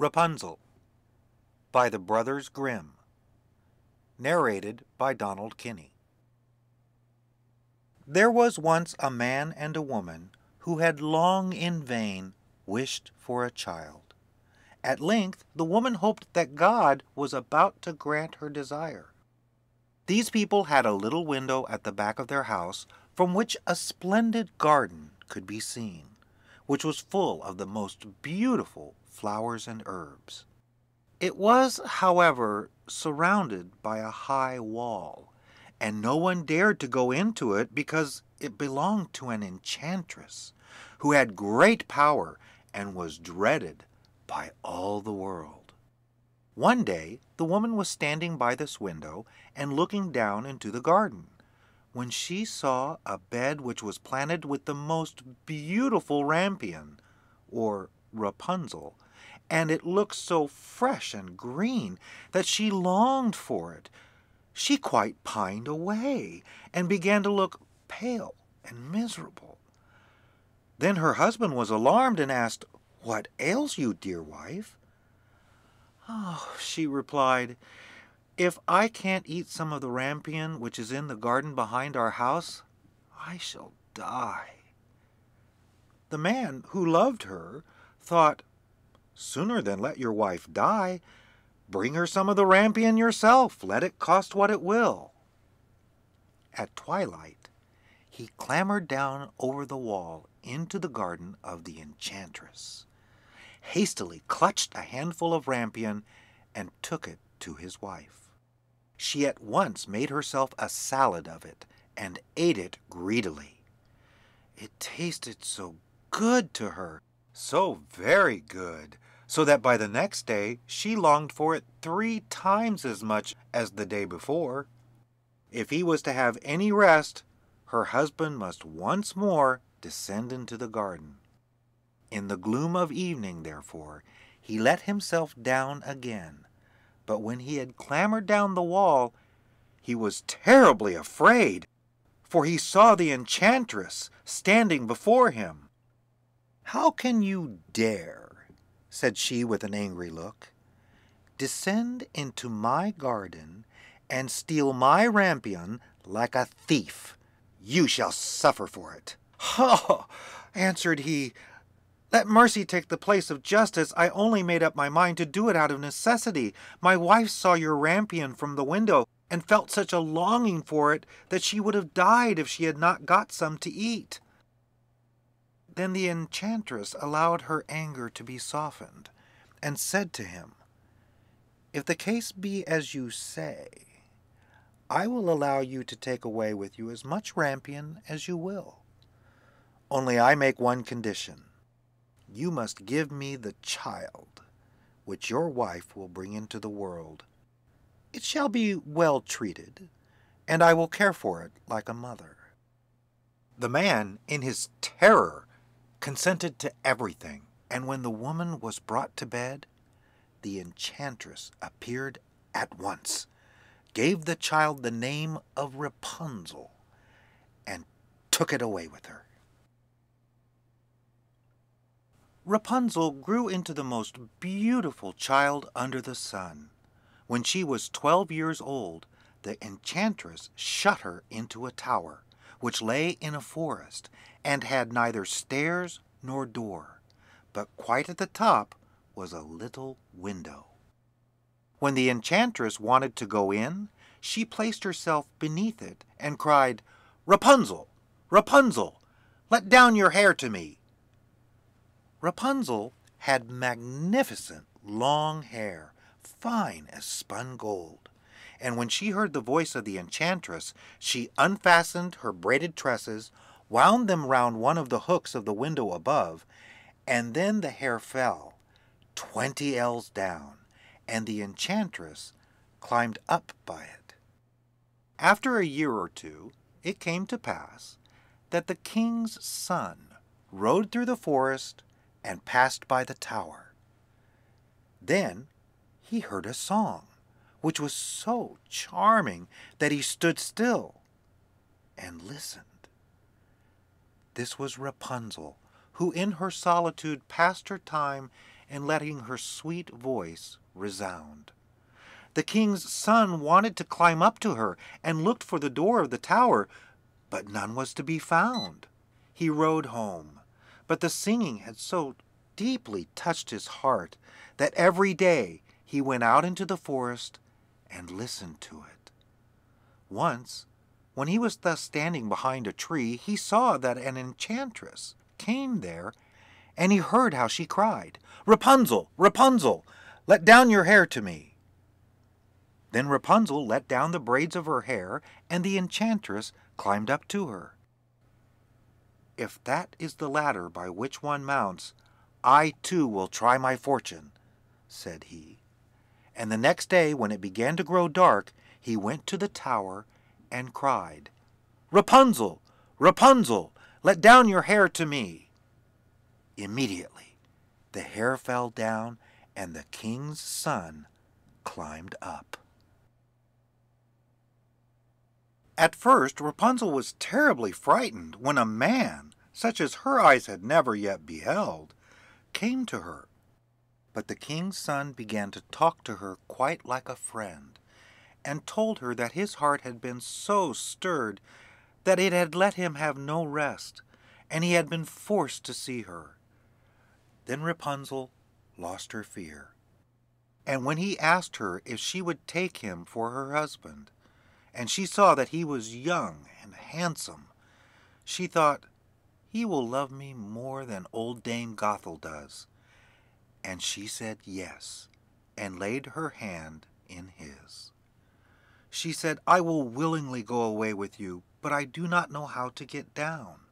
Rapunzel by the Brothers Grimm. Narrated by Donald Kinney. There was once a man and a woman who had long in vain wished for a child. At length the woman hoped that God was about to grant her desire. These people had a little window at the back of their house from which a splendid garden could be seen, which was full of the most beautiful flowers and herbs. It was, however, surrounded by a high wall, and no one dared to go into it because it belonged to an enchantress who had great power and was dreaded by all the world. One day the woman was standing by this window and looking down into the garden, when she saw a bed which was planted with the most beautiful rampion, or Rapunzel, and it looked so fresh and green that she longed for it. She quite pined away and began to look pale and miserable. Then her husband was alarmed and asked, "What ails you, dear wife?" "Oh," she replied, "if I can't eat some of the rampion which is in the garden behind our house, I shall die." The man, who loved her, thought, "Sooner than let your wife die, bring her some of the rampion yourself, let it cost what it will." At twilight he clambered down over the wall into the garden of the enchantress, hastily clutched a handful of rampion, and took it to his wife. She at once made herself a salad of it and ate it greedily. It tasted so good to her, so very good, so that by the next day she longed for it 3 times as much as the day before. If he was to have any rest, her husband must once more descend into the garden. In the gloom of evening, therefore, he let himself down again, but when he had clambered down the wall, he was terribly afraid, for he saw the enchantress standing before him. "How can you dare," said she with an angry look, "descend into my garden and steal my rampion like a thief? You shall suffer for it." "Oh," answered he, "let mercy take the place of justice. I only made up my mind to do it out of necessity. My wife saw your rampion from the window and felt such a longing for it that she would have died if she had not got some to eat." Then the enchantress allowed her anger to be softened, and said to him, "If the case be as you say, I will allow you to take away with you as much rampion as you will. Only I make one condition. You must give me the child which your wife will bring into the world. It shall be well treated, and I will care for it like a mother." The man, in his terror, consented to everything, and when the woman was brought to bed, the enchantress appeared at once, gave the child the name of Rapunzel, and took it away with her. Rapunzel grew into the most beautiful child under the sun. When she was 12 years old, the enchantress shut her into a tower, which lay in a forest, and had neither stairs nor door, but quite at the top was a little window. When the enchantress wanted to go in, she placed herself beneath it and cried, "Rapunzel, Rapunzel, let down your hair to me." Rapunzel had magnificent long hair, fine as spun gold, and when she heard the voice of the enchantress, she unfastened her braided tresses, wound them round one of the hooks of the window above, and then the hair fell 20 ells down, and the enchantress climbed up by it. After a year or two, it came to pass that the king's son rode through the forest and passed by the tower. Then he heard a song, which was so charming that he stood still and listened. This was Rapunzel, who in her solitude passed her time and letting her sweet voice resound. The king's son wanted to climb up to her and looked for the door of the tower, but none was to be found. He rode home, but the singing had so deeply touched his heart that every day he went out into the forest and listened to it. Once, when he was thus standing behind a tree, he saw that an enchantress came there, and he heard how she cried, "Rapunzel, Rapunzel, let down your hair to me." Then Rapunzel let down the braids of her hair, and the enchantress climbed up to her. "If that is the ladder by which one mounts, I too will try my fortune," said he. And the next day, when it began to grow dark, he went to the tower and cried, "Rapunzel, Rapunzel, let down your hair to me." Immediately the hair fell down, and the king's son climbed up. At first Rapunzel was terribly frightened when a man, such as her eyes had never yet beheld, came to her. But the king's son began to talk to her quite like a friend, and told her that his heart had been so stirred that it had let him have no rest, and he had been forced to see her. Then Rapunzel lost her fear, and when he asked her if she would take him for her husband, and she saw that he was young and handsome, she thought, "He will love me more than old Dame Gothel does." And she said yes, and laid her hand in his. She said, "I will willingly go away with you, but I do not know how to get down."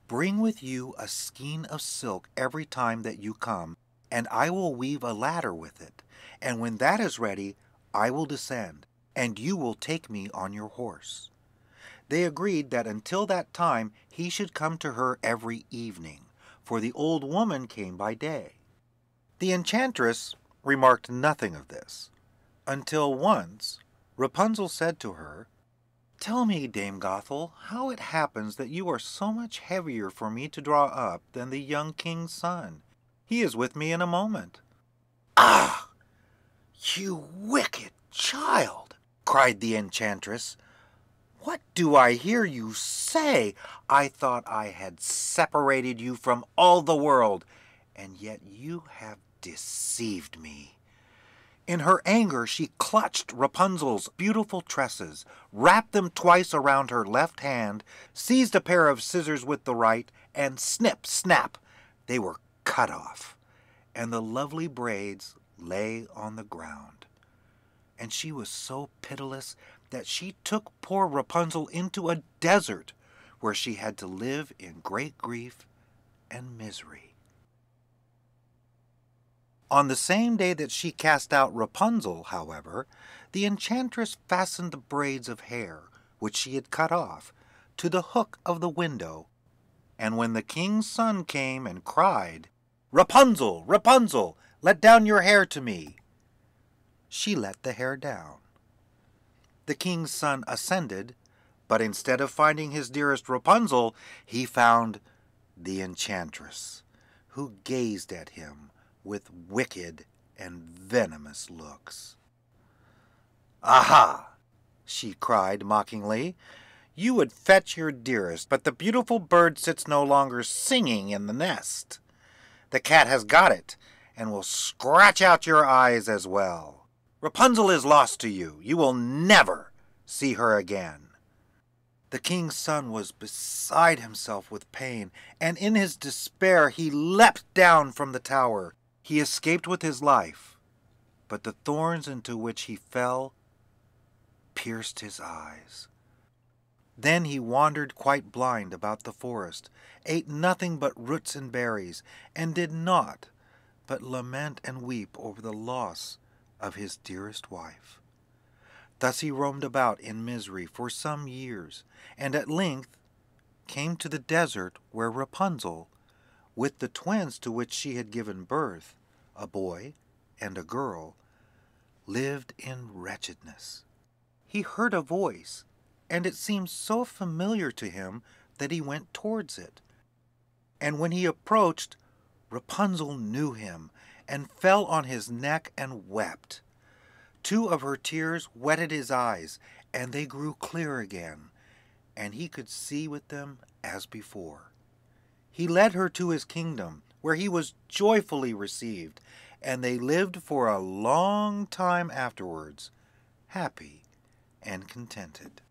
"Bring with you a skein of silk every time that you come, and I will weave a ladder with it, and when that is ready, I will descend, and you will take me on your horse." They agreed that until that time he should come to her every evening, for the old woman came by day. The enchantress remarked nothing of this, until once Rapunzel said to her, "Tell me, Dame Gothel, how it happens that you are so much heavier for me to draw up than the young king's son. He is with me in a moment." "Ah, you wicked child!" cried the enchantress. "What do I hear you say? I thought I had separated you from all the world, and yet you have deceived me." In her anger she clutched Rapunzel's beautiful tresses, wrapped them twice around her left hand, seized a pair of scissors with the right, and snip, snap, they were cut off, and the lovely braids lay on the ground. And she was so pitiless that she took poor Rapunzel into a desert, where she had to live in great grief and misery. On the same day that she cast out Rapunzel, however, the enchantress fastened the braids of hair, which she had cut off, to the hook of the window, and when the king's son came and cried, "Rapunzel, Rapunzel, let down your hair to me," she let the hair down. The king's son ascended, but instead of finding his dearest Rapunzel, he found the enchantress, who gazed at him with wicked and venomous looks. "Aha!" she cried mockingly. "You would fetch your dearest, but the beautiful bird sits no longer singing in the nest. The cat has got it, and will scratch out your eyes as well. Rapunzel is lost to you. You will never see her again." The king's son was beside himself with pain, and in his despair he leapt down from the tower. He escaped with his life, but the thorns into which he fell pierced his eyes. Then he wandered quite blind about the forest, ate nothing but roots and berries, and did naught but lament and weep over the loss of his dearest wife. Thus he roamed about in misery for some years, and at length came to the desert where Rapunzel, with the twins to which she had given birth, a boy and a girl, lived in wretchedness. He heard a voice, and it seemed so familiar to him that he went towards it. And when he approached, Rapunzel knew him and fell on his neck and wept. 2 of her tears wetted his eyes, and they grew clear again, and he could see with them as before. He led her to his kingdom, where he was joyfully received, and they lived for a long time afterwards, happy and contented.